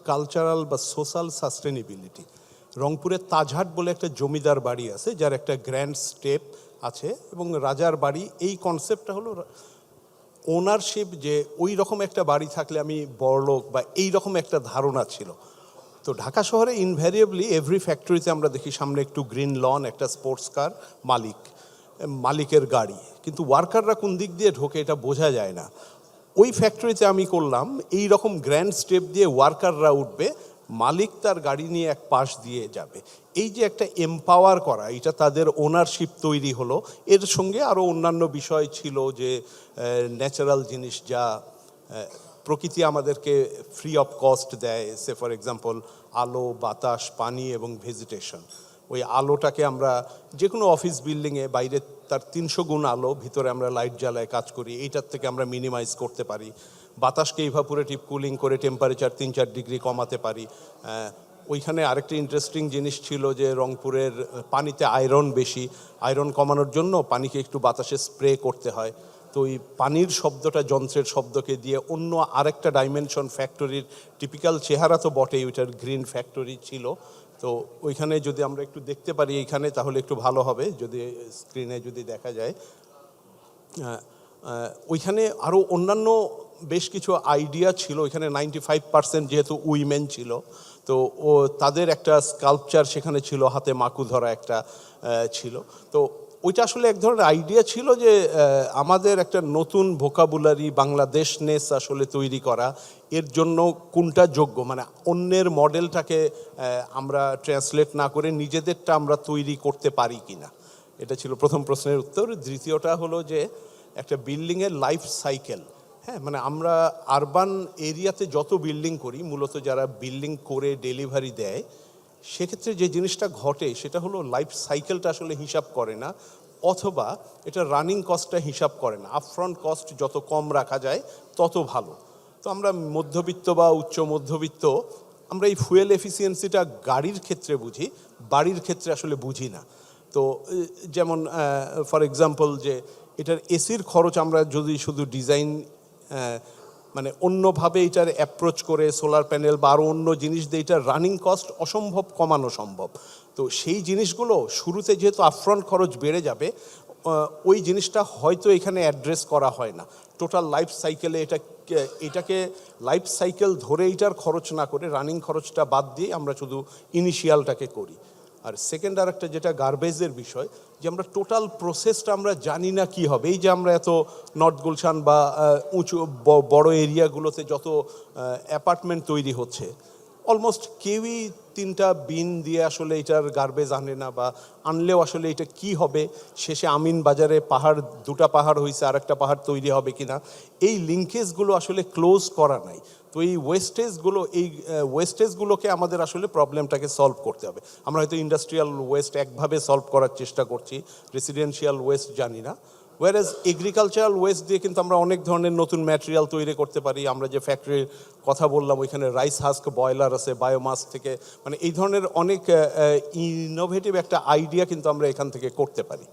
Cultural বা social sustainability. রংপুরের তাজহাট বলে একটা জমিদার বাড়ি আছে, যার একটা গ্র্যান্ড স্টেপ আছে, এবং রাজার বাড়ি, এই কনসেপ্টটা হলো ওনারশিপ, যে ওই রকম একটা বাড়ি থাকলে আমি বড়লোক বা এই রকম একটা ধারণা ছিল। তো ঢাকা শহরে ইনভ্যারিয়েবলি এভরি ফ্যাক্টরিতে আমরা দেখি সামনে একটু গ্রিন লন, একটা স্পোর্টস কার, মালিকের গাড়ি, কিন্তু ওয়ার্কাররা কোন দিক দিয়ে ঢোকে এটা বোঝা যায় না। ওই ফ্যাক্টরিতে আমি করলাম এই রকম গ্র্যান্ড স্টেপ দিয়ে ওয়ার্কাররা উঠবে, মালিক তার গাড়ি নিয়ে এক পাশ দিয়ে যাবে। এই যে একটা এম্পাওয়ার করা, এটা তাদের ওনারশিপ তৈরি হলো। এর সঙ্গে আরও অন্যান্য বিষয় ছিল, যে ন্যাচারাল জিনিস যা প্রকৃতি আমাদেরকে ফ্রি অফ কস্ট দেয়, সে ফর এক্সাম্পল আলো, বাতাস, পানি এবং ভেজিটেশন। ওই আলোটাকে আমরা যে কোনো অফিস বিল্ডিংয়ে বাইরে তার 300 গুণ আলো, ভিতরে আমরা লাইট জ্বালায় কাজ করি, এইটার থেকে আমরা মিনিমাইজ করতে পারি। বাতাসকে ইভাপোরেটিভ কুলিং করে টেম্পারেচার 3-4 ডিগ্রি কমাতে পারি। ওইখানে আরেকটা ইন্টারেস্টিং জিনিস ছিল যে রংপুরের পানিতে আয়রন বেশি, আয়রন কমানোর জন্য পানিকে একটু বাতাসে স্প্রে করতে হয়। তো ওই পানির শব্দটা যন্ত্রের শব্দকে দিয়ে অন্য আরেকটা ডাইমেনশন, ফ্যাক্টরির টিপিক্যাল চেহারা তো বটেই, ওইটার গ্রিন ফ্যাক্টরি ছিল। তো ওইখানে যদি আমরা একটু দেখতে পারি এইখানে, তাহলে একটু ভালো হবে, যদি স্ক্রিনে যদি দেখা যায়। ওইখানে আরও অন্যান্য বেশ কিছু আইডিয়া ছিল। ওইখানে 95% যেহেতু উইমেন ছিল, তো ও তাদের একটা স্কাল্পচার সেখানে ছিল, হাতে মাকু ধরা একটা ছিল। তো ওইটা আসলে এক ধরনের আইডিয়া ছিল যে আমাদের একটা নতুন ভোকাবুলারি, বাংলাদেশনেস আসলে তৈরি করা, এর জন্য কোনটা যোগ্য, মানে অন্যের মডেলটাকে আমরা ট্রান্সলেট না করে নিজেদেরটা আমরা তৈরি করতে পারি কিনা, এটা ছিল প্রথম প্রশ্নের উত্তর। দ্বিতীয়টা হলো যে একটা বিল্ডিংয়ের লাইফ সাইকেল, হ্যাঁ, মানে আমরা আরবান এরিয়াতে যত বিল্ডিং করি, মূলত যারা বিল্ডিং করে ডেলিভারি দেয়, সেক্ষেত্রে যে জিনিসটা ঘটে সেটা হলো লাইফ সাইকেলটা আসলে হিসাব করে না, অথবা এটা রানিং কস্টটা হিসাব করে না। আপফ্রন্ট কস্ট যত কম রাখা যায় তত ভালো। তো আমরা মধ্যবিত্ত বা উচ্চ মধ্যবিত্ত, আমরা এই ফুয়েল এফিসিয়েন্সিটা গাড়ির ক্ষেত্রে বুঝি, বাড়ির ক্ষেত্রে আসলে বুঝি না। তো যেমন ফর এক্সাম্পল, যে এটার এসির খরচ আমরা যদি শুধু ডিজাইন মানে অন্যভাবে এটার অ্যাপ্রোচ করে, সোলার প্যানেল বা আরও অন্য জিনিস দিয়ে এটার রানিং কস্ট অসম্ভব কমানো সম্ভব। তো সেই জিনিসগুলো শুরুতে যেহেতু আপফ্রন্ট খরচ বেড়ে যাবে, ওই জিনিসটা হয়তো এখানে অ্যাড্রেস করা হয় না। টোটাল লাইফ সাইকেলে এটাকে লাইফ সাইকেল ধরে এটার খরচ না করে রানিং খরচটা বাদ দিয়ে আমরা শুধু ইনিশিয়ালটাকে করি। আর সেকেন্ড আর একটা যেটা গার্বেজের বিষয়, যে আমরা টোটাল প্রসেসটা আমরা জানি না কি হবে। এই যে আমরা এত নর্থ গুলশান বা উঁচু বড় এরিয়াগুলোতে যত অ্যাপার্টমেন্ট তৈরি হচ্ছে, অলমোস্ট কেউই 3টা বিন দিয়ে আসলে এটার গার্বেজ আনে না, বা আনলেও আসলে এটা কি হবে, শেষে আমিন বাজারে দুটা পাহাড় হয়েছে, আর একটা পাহাড় তৈরি হবে কিনা, এই লিঙ্কেজগুলো আসলে ক্লোজ করা নাই। তো এই ওয়েস্টেজগুলোকে আমাদের আসলে প্রবলেমটাকে সলভ করতে হবে। আমরা হয়তো ইন্ডাস্ট্রিয়াল ওয়েস্ট একভাবে সলভ করার চেষ্টা করছি, রেসিডেন্সিয়াল ওয়েস্ট জানি না। ওয়ারেজ এগ্রিকালচারাল ওয়েস্ট দিয়ে কিন্তু আমরা অনেক ধরনের নতুন ম্যাটেরিয়াল তৈরি করতে পারি। আমরা যে ফ্যাক্টরির কথা বললাম, ওইখানে রাইস হাস্ক বয়লার আছে, বায়োমাস থেকে, মানে এই ধরনের অনেক ইনোভেটিভ একটা আইডিয়া কিন্তু আমরা এখান থেকে করতে পারি।